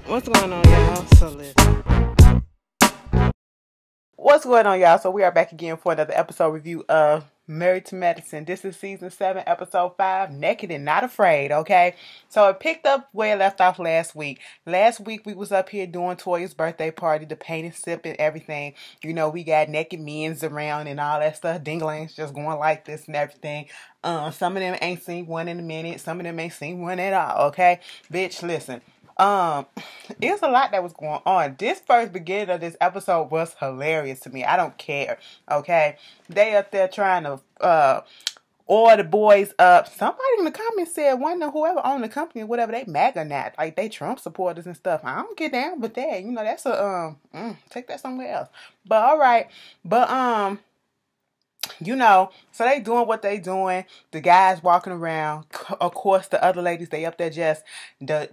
What's going on, y'all? So listen. What's going on, y'all? So we are back again for another episode review of Married to Medicine. This is season 7, episode 5, Naked and Not Afraid, okay? So it picked up where it left off last week. Last week we was up here doing Toya's birthday party, the paint and sip and everything. You know, we got naked men's around and all that stuff. Dinglings just going like this and everything. Some of them ain't seen one in a minute. Some of them ain't seen one at all, okay? Bitch, listen. It's a lot that was going on. This first beginning of this episode was hilarious to me. I don't care. Okay. They up there trying to oil the boys up. Somebody in the comments said one of whoever owned the company or whatever, they MAGA nat. Like they Trump supporters and stuff. I don't get down with that. You know, that's a take that somewhere else. But alright. But you know, so they doing what they doing. The guys walking around. Of course, the other ladies, they up there just,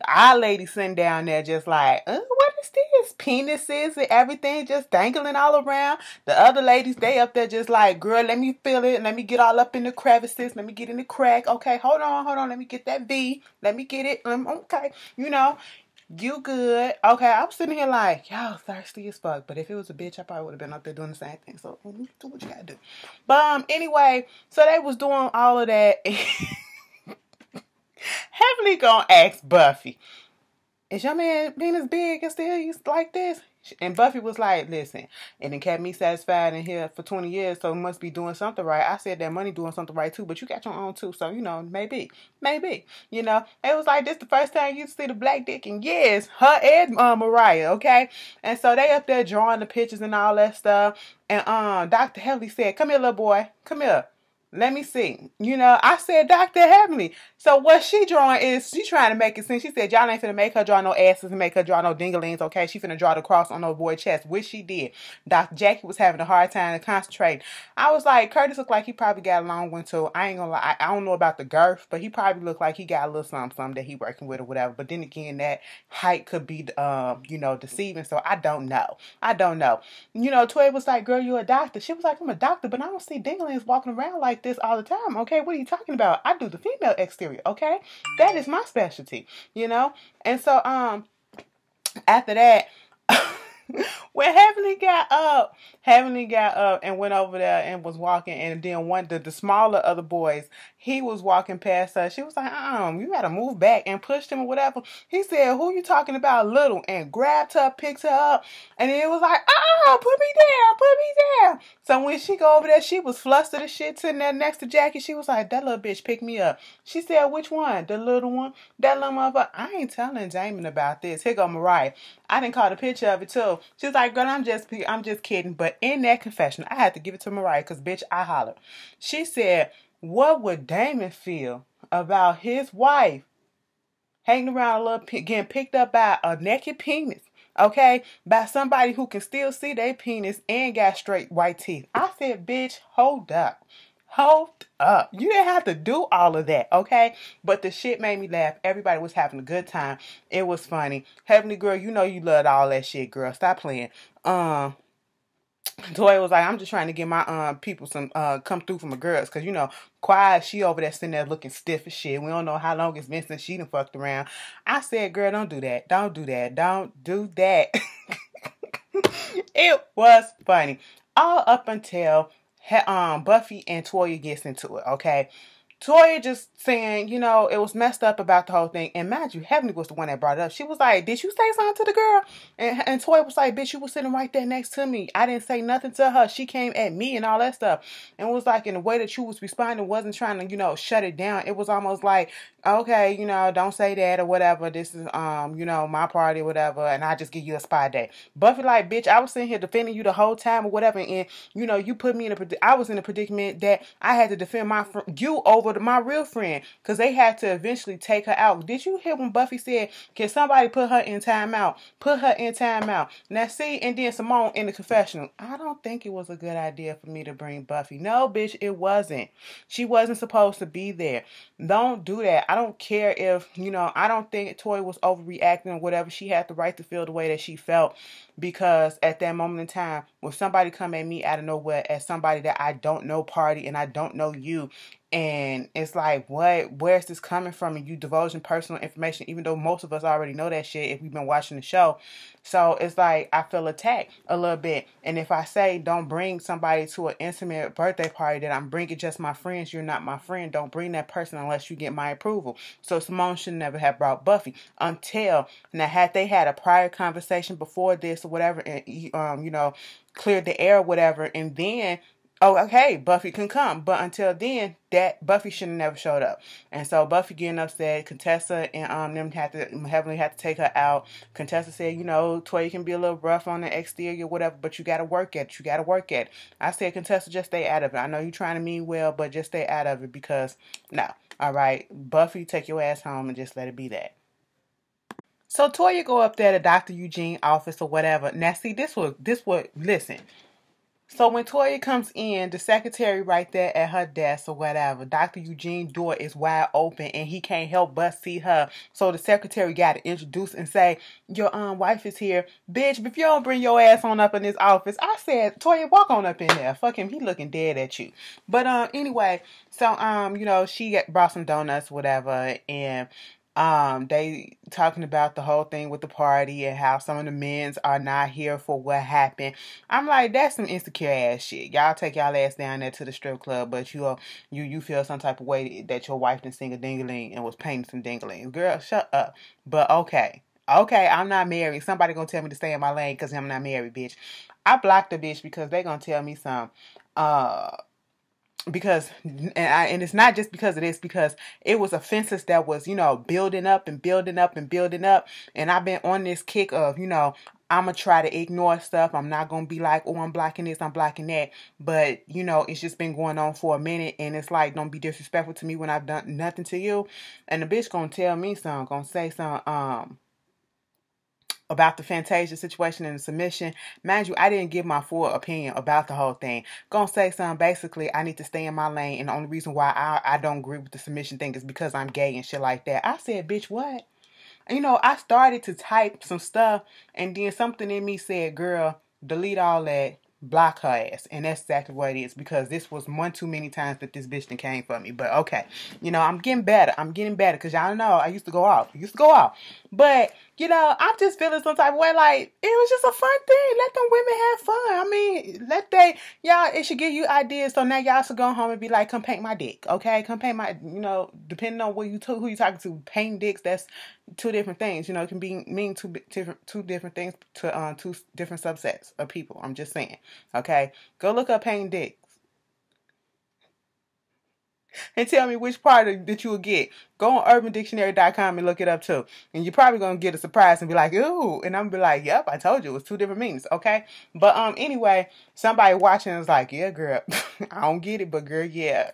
our lady sitting down there just like, what is this? Penises and everything just dangling all around. The other ladies, they up there just like, girl, let me feel it. Let me get all up in the crevices. Let me get in the crack. Okay, hold on. Let me get that V. Let me get it. Okay, you know. You good. Okay, I'm sitting here like, y'all thirsty as fuck. But if it was a bitch, I probably would have been up there doing the same thing. So, do what you gotta do. But, anyway, so they was doing all of that. Heavenly gonna ask Buffy, is your man penis big and still he's like this? And Buffy was like, listen, and it kept me satisfied in here for 20 years, so it must be doing something right. I said that money doing something right too, but you got your own too, so, you know, maybe. You know, it was like, this the first time you see the black dick, and yes, her and Mariah, okay? And so they up there drawing the pictures and all that stuff, and Dr. Heavenly said, come here, little boy, come here. Let me see. You know, I said Dr. Heavenly. So what she drawing is, she trying to make it sense. She said, y'all ain't finna make her draw no asses and make her draw no dinglings, okay? She finna draw the cross on her boy's chest, which she did. Dr. Jackie was having a hard time to concentrate. I was like, Curtis looked like he probably got a long one too. I ain't gonna lie, I don't know about the girth, but he probably looked like he got a little something that he working with or whatever. But then again, that height could be, you know, deceiving. So I don't know. You know, Toy was like, girl, you a doctor. She was like, I'm a doctor, but I don't see dinglings walking around like this all the time. Okay, what are you talking about? I do the female exterior. Okay, that is my specialty. You know, and so after that. When Heavenly got up and went over there and was walking, and then one the smaller other boys, he was walking past her. She was like, you gotta move back, and pushed him or whatever. He said, who you talking about, little? And grabbed her, picked her up, and then it was like, put me down. So when she go over there, she was flustered as shit, sitting there next to Jackie. She was like, that little bitch picked me up. She said, which one? The little one? That little motherfucker? I ain't telling Damon about this. Here go Mariah. I didn't call the picture of it too. She was like, girl, I'm just kidding. But in that confession, I had to give it to Mariah because, bitch, I hollered. She said, what would Damon feel about his wife hanging around a little, getting picked up by a naked penis? Okay? By somebody who can still see their penis and got straight white teeth. I said, bitch, hold up. You didn't have to do all of that, okay? But the shit made me laugh. Everybody was having a good time. It was funny. Heavenly girl, you know you loved all that shit, girl. Stop playing. Toy was like, I'm just trying to get my people some come through from my girls, cause you know, Quiet, she over there sitting there looking stiff as shit. We don't know how long it's been since she done fucked around. I said, girl, don't do that. Don't do that. It was funny. All up until Buffy and Toya gets into it, okay? Toya just saying, you know, it was messed up about the whole thing. And mind you, Heavenly was the one that brought it up. She was like, did you say something to the girl? And Toya was like, bitch, you was sitting right there next to me. I didn't say nothing to her. She came at me and all that stuff. And it was like, in the way that you was responding, wasn't trying to, you know, shut it down. It was almost like, okay, you know, don't say that or whatever. This is, you know, my party or whatever. And I just give you a spy day. Buffy like, bitch, I was sitting here defending you the whole time or whatever. And, you know, you put me in I was in a predicament that I had to defend you over my real friend, because they had to eventually take her out. Did you hear when Buffy said, can somebody put her in timeout? Put her in timeout. Now see, and then Simone in the confessional. I don't think it was a good idea for me to bring Buffy. No, bitch, it wasn't. She wasn't supposed to be there. Don't do that. I don't care if, you know, I don't think Toy was overreacting or whatever. She had the right to feel the way that she felt, because at that moment in time, when somebody come at me out of nowhere as somebody that I don't know party and I don't know you, And it's like, where's this coming from? And you divulging personal information, even though most of us already know that shit if we've been watching the show. So it's like, I feel attacked a little bit. And if I say, don't bring somebody to an intimate birthday party, that I'm bringing just my friends, you're not my friend. Don't bring that person unless you get my approval. So Simone should never have brought Buffy until, now had they had a prior conversation before this or whatever, and, you know, cleared the air or whatever, and then, oh, okay, Buffy can come. But until then, that Buffy should have never showed up. And so Buffy getting upset, Contessa and them Heavenly had to take her out. Contessa said, you know, Toya can be a little rough on the exterior, whatever, but you got to work at it. You got to work at it. I said, Contessa, just stay out of it. I know you're trying to mean well, but just stay out of it because, no. All right, Buffy, take your ass home and just let it be that. So Toya go up there to Dr. Eugene's office or whatever. Now, see, listen. So when Toya comes in, the secretary right there at her desk or whatever, Dr. Eugene's door is wide open and he can't help but see her. So the secretary got to introduce and say, your wife is here. Bitch, if you don't bring your ass on up in this office, I said, Toya, walk on up in there. Fuck him, he looking dead at you. But anyway, so you know, she brought some donuts, whatever, and they talking about the whole thing with the party and how some of the men's are not here for what happened. I'm like, that's some insecure ass shit. Y'all take y'all ass down there to the strip club, but you feel some type of way that your wife didn't sing a ding-a-ling and was painting some ding-a-lings. Girl, shut up. But okay, I'm not married. Somebody gonna tell me to stay in my lane because I'm not married, bitch. I blocked the bitch because they gonna tell me some because and it's not just because of this, because it was offenses that was, you know, building up and building up and building up, and I've been on this kick of, you know, I'm gonna try to ignore stuff. I'm not gonna be like, oh, I'm blocking this, I'm blocking that, but you know, it's just been going on for a minute, and it's like, don't be disrespectful to me when I've done nothing to you. And the bitch gonna tell me something, gonna say something about the Fantasia situation and the submission. Mind you, I didn't give my full opinion about the whole thing. Gonna say something, basically, I need to stay in my lane, and the only reason why I don't agree with the submission thing is because I'm gay and shit like that. I said, bitch, what? And, you know, I started to type some stuff, and then something in me said, girl, delete all that, block her ass. And that's exactly what it is, because this was one too many times that this bitch done came for me. But okay, you know, I'm getting better, because y'all know I used to go off. But, you know, I'm just feeling some type of way, like, it was just a fun thing. Let them women have fun. I mean, y'all, it should give you ideas. So now y'all should go home and be like, come paint my dick, okay? Come paint my, you know, depending on who you talking to, paint dicks, that's two different things. You know, it can mean two different things to two different subsets of people. I'm just saying, okay? Go look up painting dicks and tell me which part that you will get. Go on urbandictionary.com and look it up too. And you're probably going to get a surprise and be like, ooh. And I'm going to be like, yep, I told you. It was two different meanings, okay? But anyway, somebody watching is like, yeah, girl. I don't get it, but girl, yeah.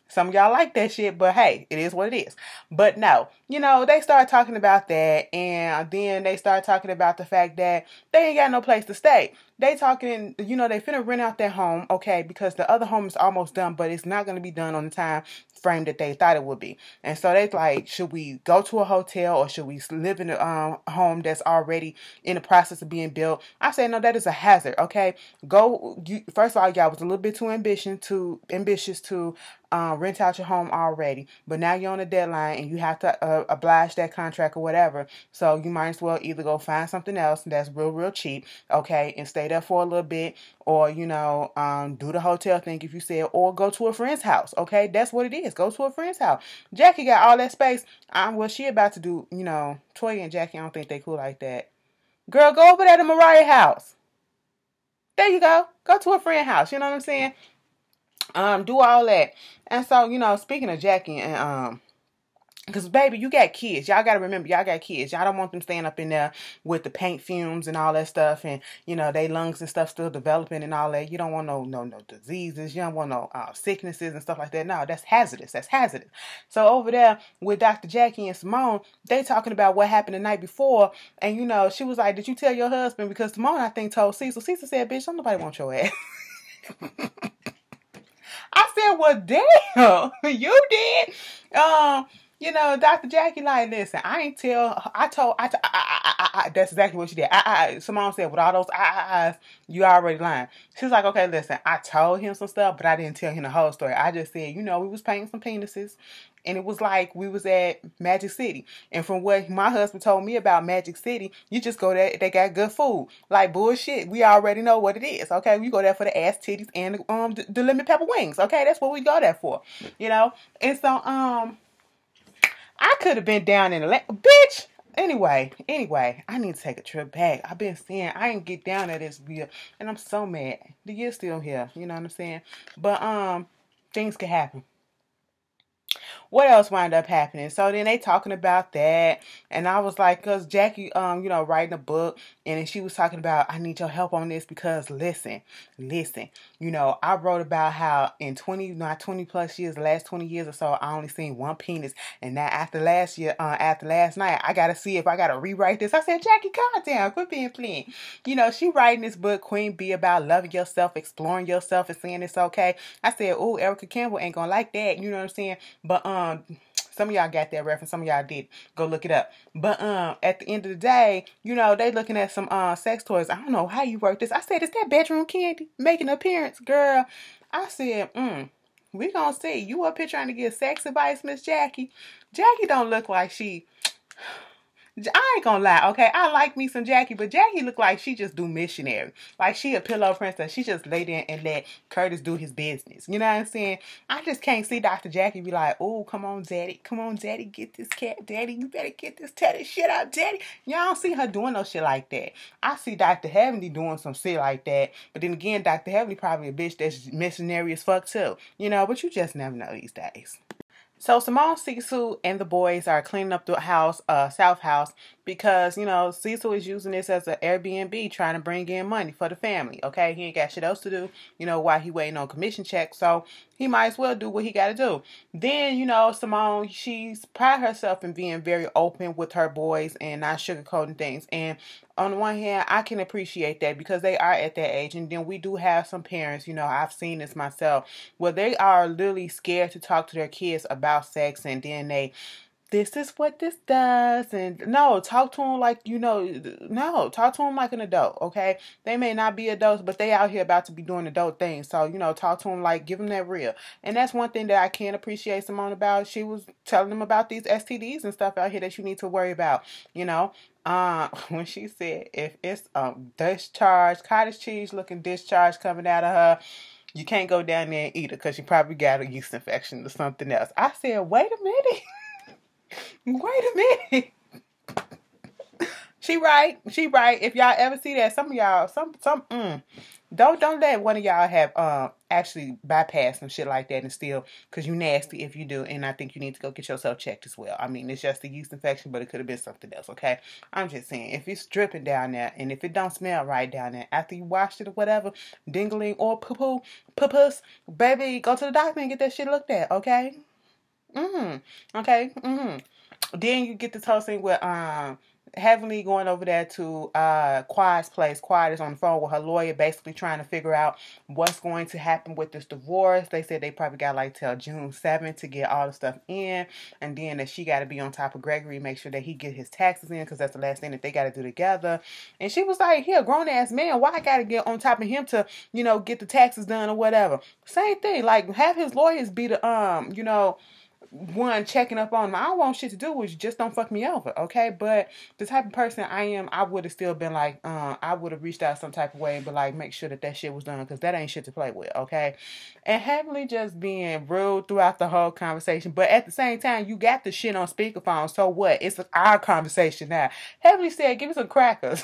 Some of y'all like that shit, but hey, it is what it is. But no, you know, they start talking about that, and then they start talking about the fact that they ain't got no place to stay. They talking, you know, they finna rent out their home, okay, because the other home is almost done, but it's not going to be done on the time frame that they thought it would be. And so they like, should we go to a hotel or should we live in a home that's already in the process of being built? I say, no, that is a hazard, okay? First of all, y'all was a little bit too ambitious to rent out your home already, but now you're on a deadline and you have to oblige that contract or whatever. So you might as well either go find something else that's real cheap, okay, and stay there for a little bit, or you know, do the hotel thing if you said, or go to a friend's house, okay? That's what it is. Go to a friend's house. Jackie got all that space. What she about to do, you know, Toya and Jackie, I don't think they cool like that. Girl, go over there to Mariah's house. There you go. Go to a friend's house. You know what I'm saying? Do all that. And so, you know, speaking of Jackie and because, baby, you got kids. Y'all got to remember, y'all got kids. Y'all don't want them staying up in there with the paint fumes and all that stuff. And, you know, they lungs and stuff still developing and all that. You don't want no diseases. You don't want no sicknesses and stuff like that. No, that's hazardous. So over there with Dr. Jackie and Simone, they talking about what happened the night before. And, you know, she was like, did you tell your husband? Because Simone, I think, told Cecil. Cecil said, bitch, don't nobody want your ass. I said, well, damn, you did. You know, Dr. Jackie, like, listen, I That's exactly what she did. Simone said, with all those eyes, you already lying. She was like, okay, listen, I told him some stuff, but I didn't tell him the whole story. I just said, we was painting some penises. And it was like we was at Magic City. And from what my husband told me about Magic City, you just go there, they got good food. Like bullshit. We already know what it is, okay? We go there for the ass titties and the lemon pepper wings, okay? That's what we go there for, And so, I could have been down in the bitch. Anyway, I need to take a trip back. I've been seeing, I didn't get down there this year, and I'm so mad. The year's still here, you know what I'm saying? But, things can happen. What else wound up happening? So then they talking about that, and I was like, cause Jackie, writing a book, and then she was talking about, I need your help on this because listen, I wrote about how in 20 plus years, the last 20 years or so, I only seen one penis, and now after last night, I gotta see if I gotta rewrite this. I said, Jackie, calm down, quit being plain. She writing this book, Queen Bee, about loving yourself, exploring yourself, and saying it's okay. I said, oh, Erica Campbell ain't gonna like that, you know what I'm saying? But some of y'all got that reference, some of y'all did. Go look it up. But at the end of the day, they looking at some sex toys. I don't know how you work this. I said, is that bedroom candy making an appearance, girl? I said, we gonna see. You up here trying to get sex advice, Miss Jackie? Jackie don't look like she. I ain't gonna lie, okay? I like me some Jackie, but Jackie look like she just do missionary. Like she a pillow princess. She just lay there and let Curtis do his business. You know what I'm saying? I just can't see Dr. Jackie be like, oh, come on, Daddy. Come on, Daddy. Get this cat, Daddy. You better get this teddy shit out, Daddy. Y'all don't see her doing no shit like that. I see Dr. Heavenly doing some shit like that. But then again, Dr. Heavenly probably a bitch that's missionary as fuck too. But you just never know these days. So Simone, Cecil, and the boys are cleaning up the house, South House, because, Cecil is using this as an Airbnb trying to bring in money for the family, okay? He ain't got shit else to do, while he waiting on commission checks, so he might as well do what he got to do. Then, Simone, she's pride herself in being very open with her boys and not sugarcoating things, and on the one hand, I can appreciate that because they are at that age, and then we do have some parents, I've seen this myself, where they are literally scared to talk to their kids about sex, and then this is what this does, and no, talk to them like, talk to them like an adult, okay? They may not be adults, but they out here about to be doing adult things, so, talk to them like, give them that real, and that's one thing that I can appreciate Simone about. She was telling them about these STDs and stuff out here that you need to worry about, when she said if it's a discharge, cottage cheese looking discharge coming out of her, you can't go down there and eat it because you probably got a yeast infection or something else. I said, wait a minute. Wait a minute. She right. If y'all ever see that, some of y'all, don't let one of y'all have actually bypass some shit like that and still, because you nasty if you do, and I think you need to go get yourself checked as well. I mean, it's just a yeast infection, but it could have been something else, okay? I'm just saying, if it's dripping down there, and if it don't smell right down there, after you washed it or whatever, dingling or poo-poo, baby, go to the doctor and get that shit looked at, okay? Okay? Then you get this whole thing with Heavenly going over there to Quad's place. Quad is on the phone with her lawyer, basically trying to figure out what's going to happen with this divorce. They said they probably got like till June 7th to get all the stuff in, and then that she got to be on top of Gregory, make sure that he get his taxes in, because that's the last thing that they got to do together. And she was like, he a grown ass man, why I got to get on top of him to, get the taxes done or whatever. Same thing, like have his lawyers be the one checking up on him. I don't want shit to do with you, just don't fuck me over, okay? But the type of person I am, I would have still been like, I would have reached out some type of way and be like, make sure that shit was done, because that ain't shit to play with, okay? And Heavenly just being rude throughout the whole conversation, but at the same time, you got the shit on speakerphone, so what? It's our conversation now. Heavenly said, give me some crackers.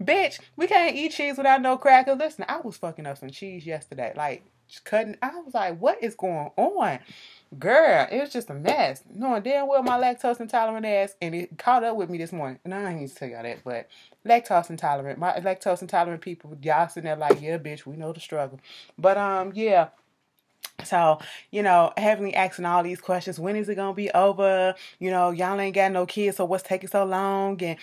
Bitch, we can't eat cheese without no crackers. Listen, I was fucking up some cheese yesterday, like, cutting. I was like, what is going on? Girl, it was just a mess. Knowing damn well my lactose intolerant ass, and it caught up with me this morning. And I ain't need to tell y'all that, but lactose intolerant. My lactose intolerant people, y'all sitting there like, yeah, bitch, we know the struggle. But, yeah. So, Heavenly asking all these questions. When is it going to be over? Y'all ain't got no kids, so what's taking so long? And,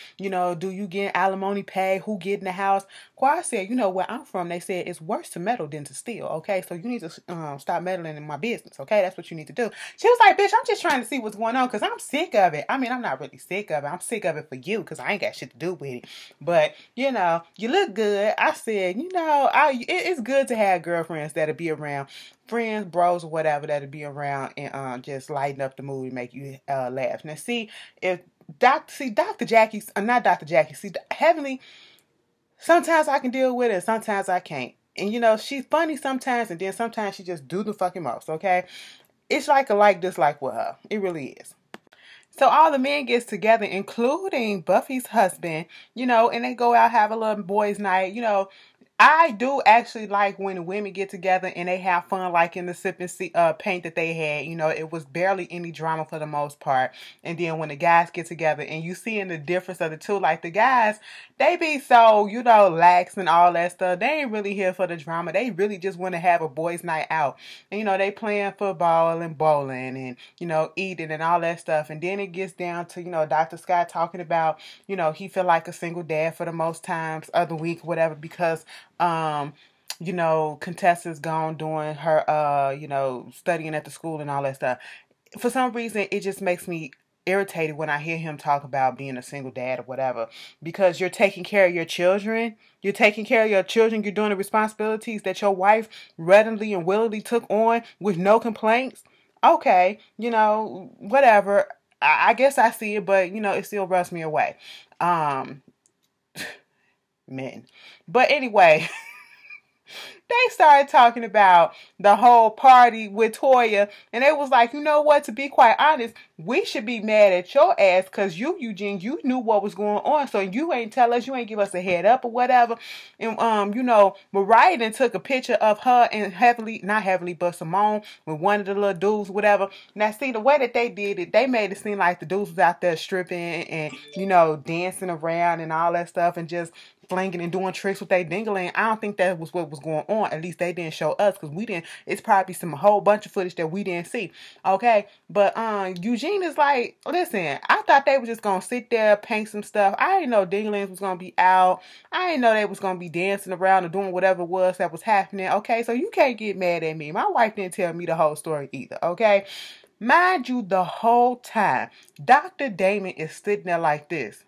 do you get alimony pay? Who get in the house? Quad said, where I'm from, they said it's worse to meddle than to steal, okay? So you need to stop meddling in my business, okay? That's what you need to do. She was like, bitch, I'm just trying to see what's going on because I'm sick of it. I mean, I'm not really sick of it. I'm sick of it for you because I ain't got shit to do with it. But, you look good. I said, it's good to have girlfriends that'll be around, friends, bros, or whatever, that'll be around and just lighten up the mood and make you laugh. Now, see, if Dr. Jackie, not Dr. Jackie, see, Heavenly, sometimes I can deal with it, sometimes I can't. And she's funny sometimes, and then sometimes she just do the fucking most, okay? It's like a like-dislike with her. It really is. So all the men gets together, including Buffy's husband, and they go out, have a little boys' night. I do actually like when women get together and they have fun, like in the sip and paint that they had. It was barely any drama for the most part. And then when the guys get together and you see in the difference of the two, like the guys, they be so, lax and all that stuff. They ain't really here for the drama. They really just want to have a boys' night out. And, they playing football and bowling and, eating and all that stuff. And then it gets down to, Dr. Scott talking about, he feel like a single dad for the most times of the week, whatever, because Contessa's gone doing her, studying at the school and all that stuff. For some reason, it just makes me irritated when I hear him talk about being a single dad or whatever, because you're taking care of your children. You're taking care of your children. You're doing the responsibilities that your wife readily and willingly took on with no complaints. Okay, whatever. I guess I see it, but, it still rubs me away. Men. But anyway, they started talking about the whole party with Toya, and they was like, you know what, to be quite honest, we should be mad at your ass because you, Eugene, you knew what was going on, so you ain't tell us, you ain't give us a head up or whatever. And Mariah then took a picture of her and not Heavenly, but Simone with one of the little dudes, whatever. Now see, the way that they did it, they made it seem like the dudes was out there stripping and dancing around and all that stuff and just flinging and doing tricks with their dingling. I don't think that was what was going on. At least they didn't show us, because we didn't. It's probably some whole bunch of footage that we didn't see. Okay, but Eugene is like, listen, I thought they were just gonna sit there, paint some stuff. I didn't know dinglings was gonna be out. I didn't know they was gonna be dancing around or doing whatever it was that was happening. Okay, so you can't get mad at me. My wife didn't tell me the whole story either. Okay, mind you, the whole time Dr. Damon is sitting there like this.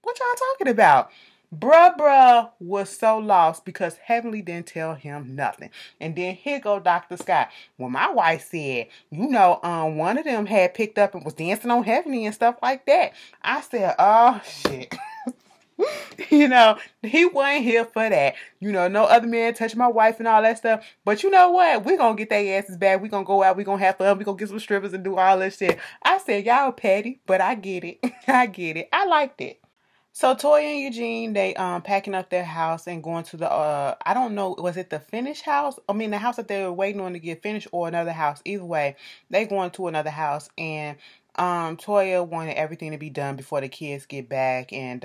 What y'all talking about? Bruh was so lost because Heavenly didn't tell him nothing. And then here go Dr. Scott. Well, my wife said, one of them had picked up and was dancing on Heavenly and stuff like that. I said, oh, shit. He wasn't here for that. No other man touched my wife and all that stuff. But you know what? We're going to get their asses back. We're going to go out. We're going to have fun. We're going to get some strippers and do all that shit. I said, y'all petty, but I get it. I get it. I liked it. So Toya and Eugene, they packing up their house and going to the I don't know, was it the finished house? I mean, the house that they were waiting on to get finished, or another house. Either way, they going to another house, and Toya wanted everything to be done before the kids get back, and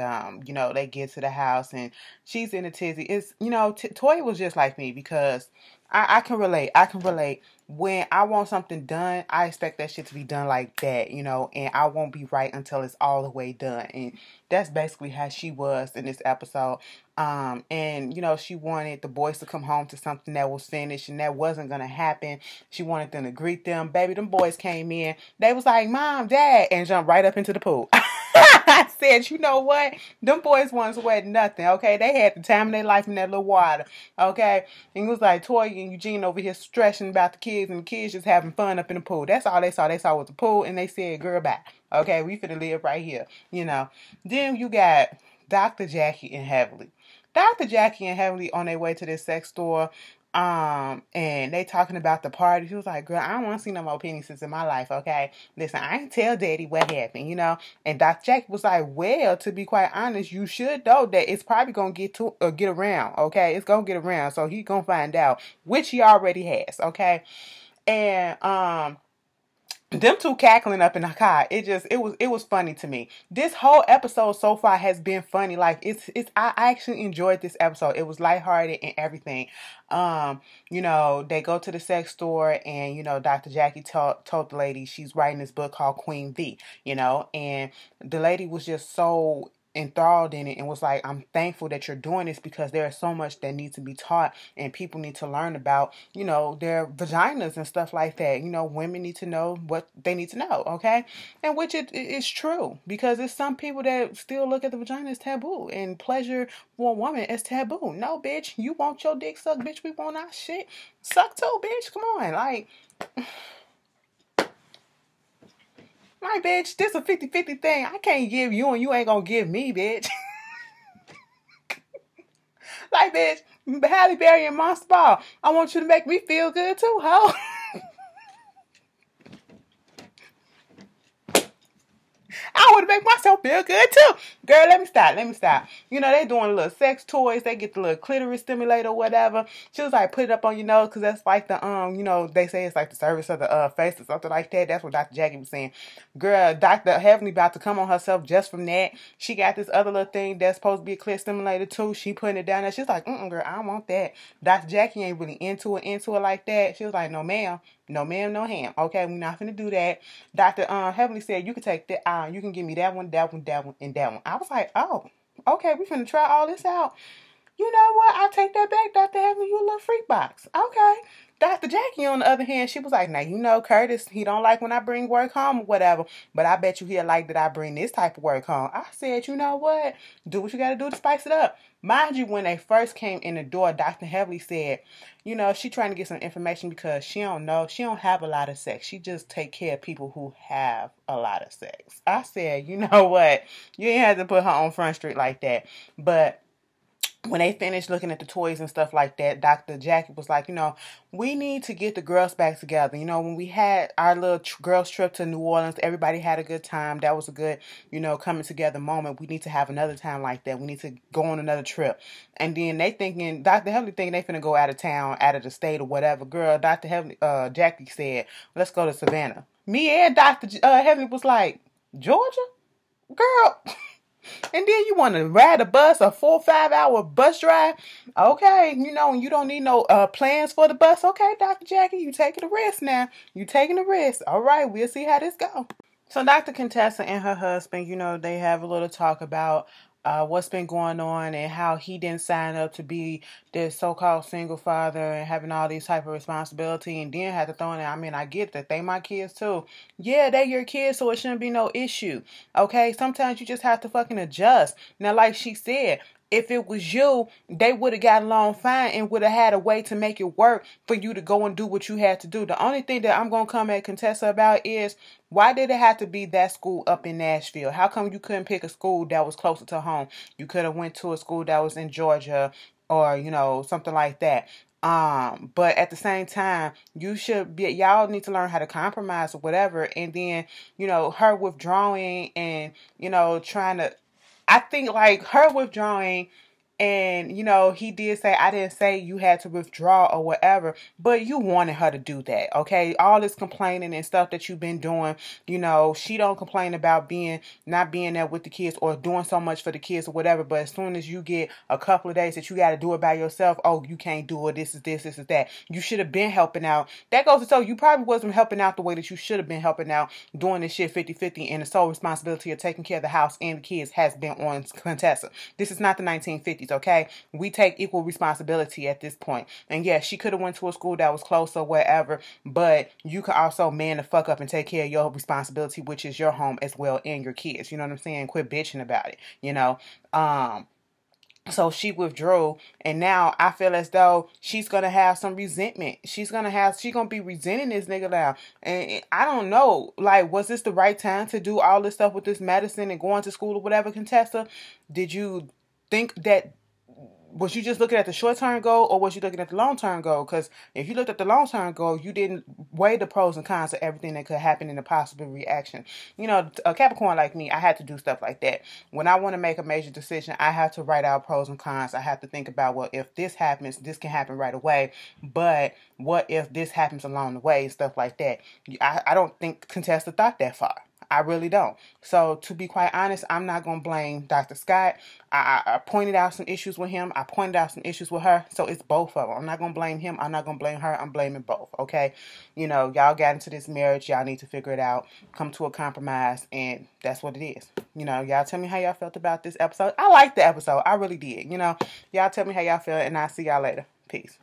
they get to the house and she's in a tizzy. It's Toya was just like me, because I can relate. I can relate. When I want something done, I expect that shit to be done like that, and I won't be right until it's all the way done. And that's basically how she was in this episode. And she wanted the boys to come home to something that was finished, and that wasn't gonna happen. She wanted them to greet them. Baby, them boys came in. They was like, Mom, Dad, and jumped right up into the pool. I said, you know what? Them boys wasn't sweating nothing, okay? They had the time of their life in that little water, okay? And it was like Toya and Eugene over here stressing about the kids, and the kids just having fun up in the pool. That's all they saw. They saw was the pool, and they said, girl, bye. Okay, we finna live right here, Then you got Dr. Jackie and Heavenly. Dr. Jackie and Heavenly on their way to this sex store. And they talking about the party. She was like, girl, I don't want to see no more penises in my life, okay? Listen, I ain't tell daddy what happened, And Dr. Jackie was like, well, to be quite honest, you should know that it's probably going to get around, okay? It's going to get around, so he going to find out, which he already has, okay? And, them two cackling up in the car. It was funny to me. This whole episode so far has been funny. Like I actually enjoyed this episode. It was lighthearted and everything. They go to the sex store, and Dr. Jackie told the lady she's writing this book called Queen V. And the lady was just so enthralled in it and was like, I'm thankful that you're doing this, because there is so much that needs to be taught and people need to learn about, their vaginas and stuff like that. Women need to know what they need to know, okay? And which it is true, because there's some people that still look at the vagina as taboo and pleasure for a woman as taboo. No, bitch, you want your dick sucked, bitch, we want our shit sucked too, bitch. Come on, like, bitch, this a 50-50 thing. I can't give you and you ain't gonna give me, bitch. Like, bitch, Halle Berry and Monster Ball, I want you to make me feel good too, ho. I want to make myself feel good too. Girl, let me stop. They doing little sex toys. They get the little clitoris stimulator or whatever. She was like, put it up on your nose, because that's like the, they say it's like the service of the face or something like that. That's what Dr. Jackie was saying. Girl, Dr. Heavenly about to come on herself just from that. She got this other little thing that's supposed to be a clit stimulator too. She putting it down there. She's like, girl, I don't want that. Dr. Jackie ain't really into it like that. She was like, no, ma'am. No, ma'am, no ham. Okay, we're not finna do that. Dr. Heavenly said, you can take that, you can give me that one, and that one. I was like, oh, okay, we finna try all this out. You know what? I'll take that back, Dr. Heavenly. You a little freak box. Okay. Dr. Jackie, on the other hand, she was like, now, Curtis, he don't like when I bring work home or whatever, but I bet you he'll like that I bring this type of work home. I said, you know what? Do what you got to do to spice it up. Mind you, when they first came in the door, Dr. Heavenly said, she trying to get some information because she don't know. She don't have a lot of sex. She just take care of people who have a lot of sex. I said, you know what? You ain't have to put her on Front Street like that. But when they finished looking at the toys and stuff like that, Dr. Jackie was like, we need to get the girls back together. When we had our little girls trip to New Orleans, everybody had a good time. That was a good, coming together moment. We need to have another time like that. We need to go on another trip. And then Dr. Heavenly thinking they finna go out of town, out of the state or whatever. Girl, Dr. Heavenly, Jackie said, let's go to Savannah. Me and Dr. Heavenly was like, Georgia? Girl... And then you want to ride a bus, a 4 or 5 hour bus drive. Okay, and you don't need no plans for the bus. Okay, Dr. Jackie, you taking the risk now. You taking the risk. All right, we'll see how this go. So Dr. Contessa and her husband, they have a little talk about what's been going on and how he didn't sign up to be this so-called single father and having all these type of responsibility, and then had to throw in there, I get that they my kids too. Yeah, they your kids, so it shouldn't be no issue. Okay, sometimes you just have to fucking adjust. Now, like she said, if it was you, they would have got along fine and would have had a way to make it work for you to go and do what you had to do. The only thing that I'm going to come at Contessa about is, why did it have to be that school up in Nashville? How come you couldn't pick a school that was closer to home? You could have went to a school that was in Georgia or, something like that. But at the same time, y'all need to learn how to compromise or whatever. And then, her withdrawing and, trying to, I think like her withdrawing, and he did say, I didn't say you had to withdraw or whatever, but you wanted her to do that, okay? All this complaining and stuff that you've been doing, she don't complain about not being there with the kids or doing so much for the kids or whatever, but as soon as you get a couple of days that you got to do it by yourself, oh, you can't do it, this is that. You should have been helping out. That goes to show you probably wasn't helping out the way that you should have been helping out, doing this shit 50-50, and the sole responsibility of taking care of the house and the kids has been on Contessa. This is not the 1950s. Okay, we take equal responsibility at this point. And yeah, she could have went to a school that was close or whatever, but you could also man the fuck up and take care of your responsibility, which is your home as well and your kids. You know what I'm saying? Quit bitching about it. So she withdrew, and now I feel as though she's gonna have some resentment. She's gonna be resenting this nigga now. And I don't know, like, was this the right time to do all this stuff with this medicine and going to school or whatever, Contessa? Did you think that was you just looking at the short-term goal, or was you looking at the long-term goal? Because if you looked at the long-term goal, you didn't weigh the pros and cons of everything that could happen in a possible reaction. You know, a Capricorn like me, I had to do stuff like that. When I want to make a major decision, I have to write out pros and cons. I have to think about, well, if this happens, this can happen right away. But what if this happens along the way, stuff like that. I don't think Contessa thought that far. I really don't. So to be quite honest, I'm not going to blame Dr. Scott. I pointed out some issues with him. I pointed out some issues with her. So it's both of them. I'm not going to blame him. I'm not going to blame her. I'm blaming both. Okay. You know, y'all got into this marriage. Y'all need to figure it out. Come to a compromise. And that's what it is. You know, y'all tell me how y'all felt about this episode. I liked the episode. I really did. You know, y'all tell me how y'all feel. And I'll see y'all later. Peace.